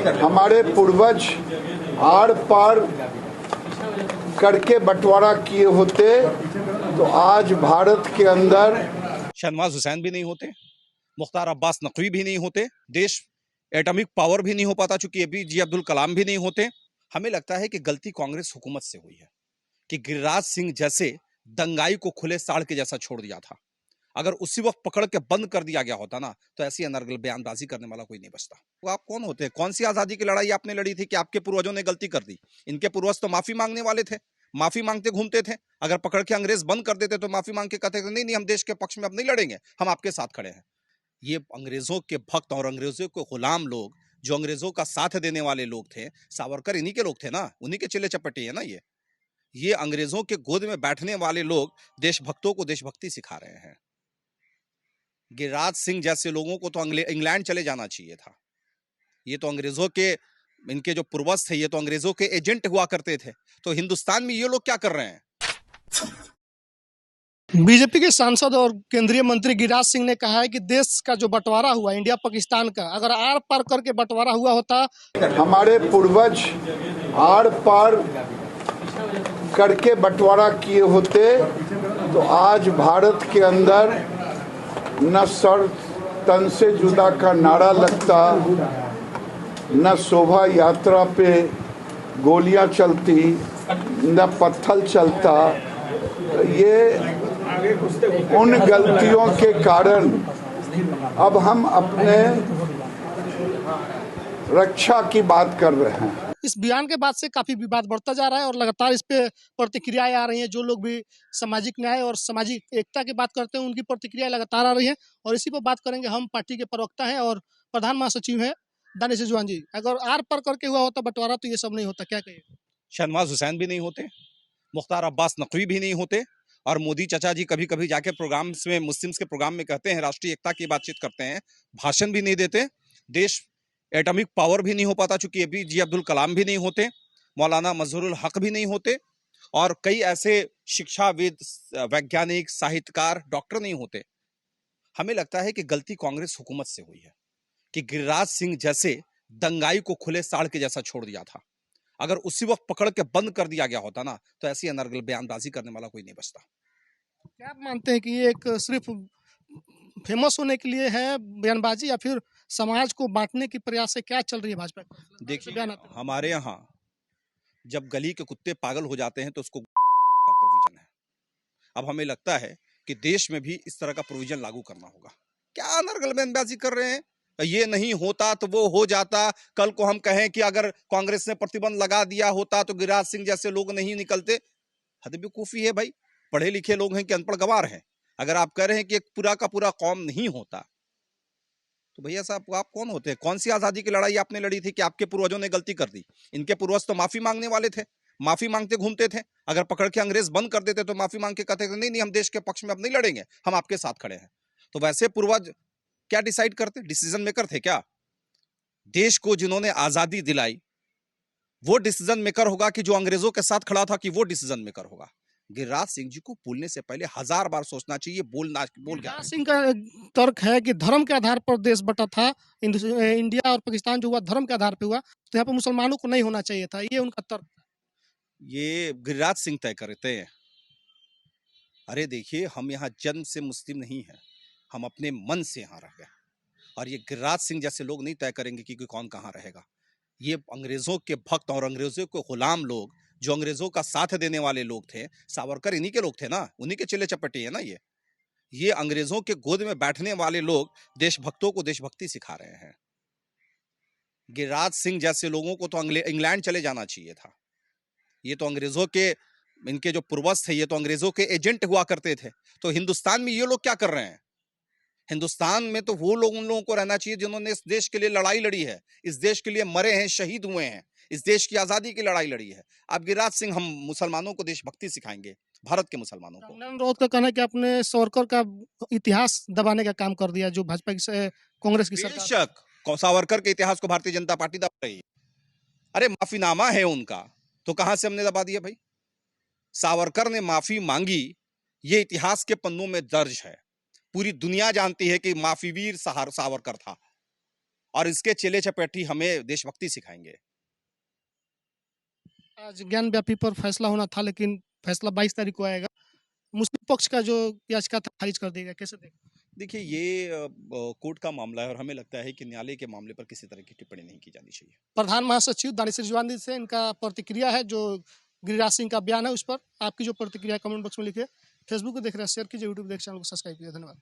हमारे पूर्वज आर पार करके बंटवारा किए होते तो आज भारत के अंदर शहनवाज हुसैन भी नहीं होते, मुख्तार अब्बास नकवी भी नहीं होते, देश एटॉमिक पावर भी नहीं हो पाता, चूंकि APJ अब्दुल कलाम भी नहीं होते। हमें लगता है कि गलती कांग्रेस हुकूमत से हुई है कि गिरिराज सिंह जैसे दंगाई को खुले साड़ के जैसा छोड़ दिया था। अगर उसी वक्त पकड़ के बंद कर दिया गया होता ना, तो ऐसी अनर्गल बयानबाजी करने वाला कोई नहीं बचता। तो आप कौन होते हैं? कौन सी आजादी की लड़ाई आपने लड़ी थी कि आपके पूर्वजों ने गलती कर दी? इनके पूर्वज तो माफी मांगने वाले थे, माफी मांगते घूमते थे। अगर पकड़ के अंग्रेज बंद कर देते तो माफी मांग के कहते थे नहीं नहीं, हम देश के पक्ष में अब नहीं लड़ेंगे, हम आपके साथ खड़े हैं। ये अंग्रेजों के भक्त और अंग्रेजों के गुलाम लोग, जो अंग्रेजों का साथ देने वाले लोग थे, सावरकर इन्हीं के लोग थे ना, उन्हीं के चिल्ले चपटे है ना। ये अंग्रेजों के गोद में बैठने वाले लोग देशभक्तों को देशभक्ति सिखा रहे हैं। गिरिराज सिंह जैसे लोगों को तो इंग्लैंड चले जाना चाहिए था। ये तो अंग्रेजों के, इनके जो पूर्वज थे, ये तो अंग्रेजों के एजेंट हुआ करते थे। तो हिंदुस्तान में ये लोग क्या कर रहे हैं? बीजेपी के सांसद और केंद्रीय मंत्री गिरिराज सिंह ने कहा है कि देश का जो बंटवारा हुआ इंडिया पाकिस्तान का, अगर आर पार करके बंटवारा हुआ होता, हमारे पूर्वज आर पार करके बंटवारा किए होते तो आज भारत के अंदर न सर तन से जुदा का नारा लगता, न शोभा यात्रा पे गोलियां चलती, न पत्थर चलता। ये उन गलतियों के कारण अब हम अपने रक्षा की बात कर रहे हैं। इस बयान के बाद से काफी विवाद बढ़ता जा रहा है और लगातार इस पे प्रतिक्रियाएं आ रही हैं। जो लोग भी सामाजिक न्याय और सामाजिक एकता की बात करते हैं, उनकी प्रतिक्रियाएं लगातार आ रही हैं और इसी पर बात करेंगे। हम पार्टी के प्रवक्ता हैं और प्रधान महासचिव हैं दानिश रिजवान जी। अगर आर पार करके हुआ होता बंटवारा तो ये सब नहीं होता, क्या कहिए? शहनवाज हुसैन भी नहीं होते, मुख्तार अब्बास नकवी भी नहीं होते, और मोदी चाचा जी कभी कभी जाके प्रोग्राम्स में, मुस्लिम्स के प्रोग्राम में कहते हैं, राष्ट्रीय एकता की बातचीत करते हैं, भाषण भी नहीं देते। देश एटॉमिक पावर भी नहीं हो पाता, चूंकि APJ अब्दुल कलाम भी नहीं होते, मौलाना मजहरुल हक भी नहीं होते, और कई ऐसे शिक्षाविद, वैज्ञानिक, साहित्यकार, डॉक्टर नहीं होते। हमें लगता है कि गलती कांग्रेस हुकूमत से हुई है कि गिरिराज सिंह जैसे दंगाई को खुले साड़ के जैसा छोड़ दिया था। अगर उसी वक्त पकड़ के बंद कर दिया गया होता ना, तो ऐसी अनर्गल बयानबाजी करने वाला कोई नहीं बचता। क्या आप मानते हैं कि ये एक सिर्फ फेमस होने के लिए है बयानबाजी, या फिर समाज को बांटने की प्रयास से क्या चल रही है भाजपा की? देखिए, हमारे यहाँ जब गली के कुत्ते पागल हो जाते हैं तो उसको का प्रोविजन है। अब हमें लगता है कि देश में भी इस तरह का प्रोविजन लागू करना होगा। क्या अनर्गल बयानबाजी कर रहे हैं? ये नहीं होता तो वो हो जाता। कल को हम कहें कि अगर कांग्रेस ने प्रतिबंध लगा दिया होता तो गिरिराज सिंह जैसे लोग नहीं निकलते। हद बेवकूफी है भाई। पढ़े लिखे लोग हैं कि अनपढ़ गंवार हैं? अगर आप कह रहे हैं कि एक पूरा का पूरा कौम नहीं होता, तो भैया साहब आप कौन होते हैं? कौन सी आजादी की लड़ाई आपने लड़ी थी कि आपके पूर्वजों ने गलती कर दी? इनके पूर्वज तो माफी मांगने वाले थे, माफी मांगते घूमते थे। अगर पकड़ के अंग्रेज बंद कर देते तो माफी मांग के कहते थे नहीं नहीं, हम देश के पक्ष में अब नहीं लड़ेंगे, हम आपके साथ खड़े हैं। तो वैसे पूर्वज क्या डिसाइड करते? डिसीजन मेकर थे क्या? देश को जिन्होंने आजादी दिलाई वो डिसीजन मेकर होगा कि जो अंग्रेजों के साथ खड़ा था, कि वो डिसीजन मेकर होगा? गिरिराज सिंह जी को बोलने से पहले 1000 बार सोचना चाहिए। बोल गया। गिरिराज सिंह का तर्क है कि धर्म के आधार पर देश बटा था। इंडिया और पाकिस्तान जो हुआ धर्म के आधार पर हुआ, तो यहाँ पर मुसलमानों को नहीं होना चाहिए था, ये उनका तर्क। ये गिरिराज सिंह तय करते हैं। अरे देखिए, हम यहाँ जन्म से मुस्लिम नहीं है, हम अपने मन से यहाँ रह गए, और ये गिरिराज सिंह जैसे लोग नहीं तय करेंगे कि कौन कहाँ रहेगा। ये अंग्रेजों के भक्त और अंग्रेजों के गुलाम लोग, जो अंग्रेजों का साथ देने वाले लोग थे, सावरकर इन्हीं के लोग थे ना, उन्हीं के चिल्ले चपटे है ना। ये अंग्रेजों के गोद में बैठने वाले लोग देशभक्तों को देशभक्ति सिखा रहे हैं। गिरिराज सिंह जैसे लोगों को तो इंग्लैंड चले जाना चाहिए था। ये तो अंग्रेजों के, इनके जो पूर्वज थे, ये तो अंग्रेजों के एजेंट हुआ करते थे। तो हिंदुस्तान में ये लोग क्या कर रहे हैं? हिंदुस्तान में तो वो लोग, उन लोगों को रहना चाहिए जिन्होंने इस देश के लिए लड़ाई लड़ी है, इस देश के लिए मरे हैं, शहीद हुए हैं, इस देश की आजादी की लड़ाई लड़ी है। अब गिरिराज सिंह हम मुसलमानों को देशभक्ति सिखाएंगे, भारत के मुसलमानों को? कल्याण राउत का कहना है कि आपने सावरकर का इतिहास दबाने का काम कर दिया, जो भाजपा की कांग्रेस की सरकार। बेशक सावरकर के इतिहास को भारतीय जनता पार्टी दबा रही है। अरे माफीनामा है उनका, तो कहां से हमने दबा दिया भाई? सावरकर ने माफी मांगी, ये इतिहास के पन्नों में दर्ज है। पूरी दुनिया जानती है कि माफीवीर सावरकर था। और इसके चेले चपेटी हमें देशभक्ति सिखाएंगे। आज ज्ञान व्यापी पर फैसला होना था, लेकिन फैसला 22 तारीख को आएगा। मुस्लिम पक्ष का जो याचिका था खारिज कर देगा, कैसे देखें? देखिए ये कोर्ट का मामला है और हमें लगता है कि न्यायालय के मामले पर किसी तरह की टिप्पणी नहीं की जानी चाहिए। प्रधान महासचिव दानिश रिजवानी से इनका प्रतिक्रिया है, जो गिरिराज सिंह का बयान है उस पर। आपकी जो प्रतिक्रिया है कमेंट बॉक्स में लिखिए। फेसबुक को देख रहे हैं शेयर कीजिए, यूट्यूब देख चैनल को सब्सक्राइब कीजिए। धन्यवाद।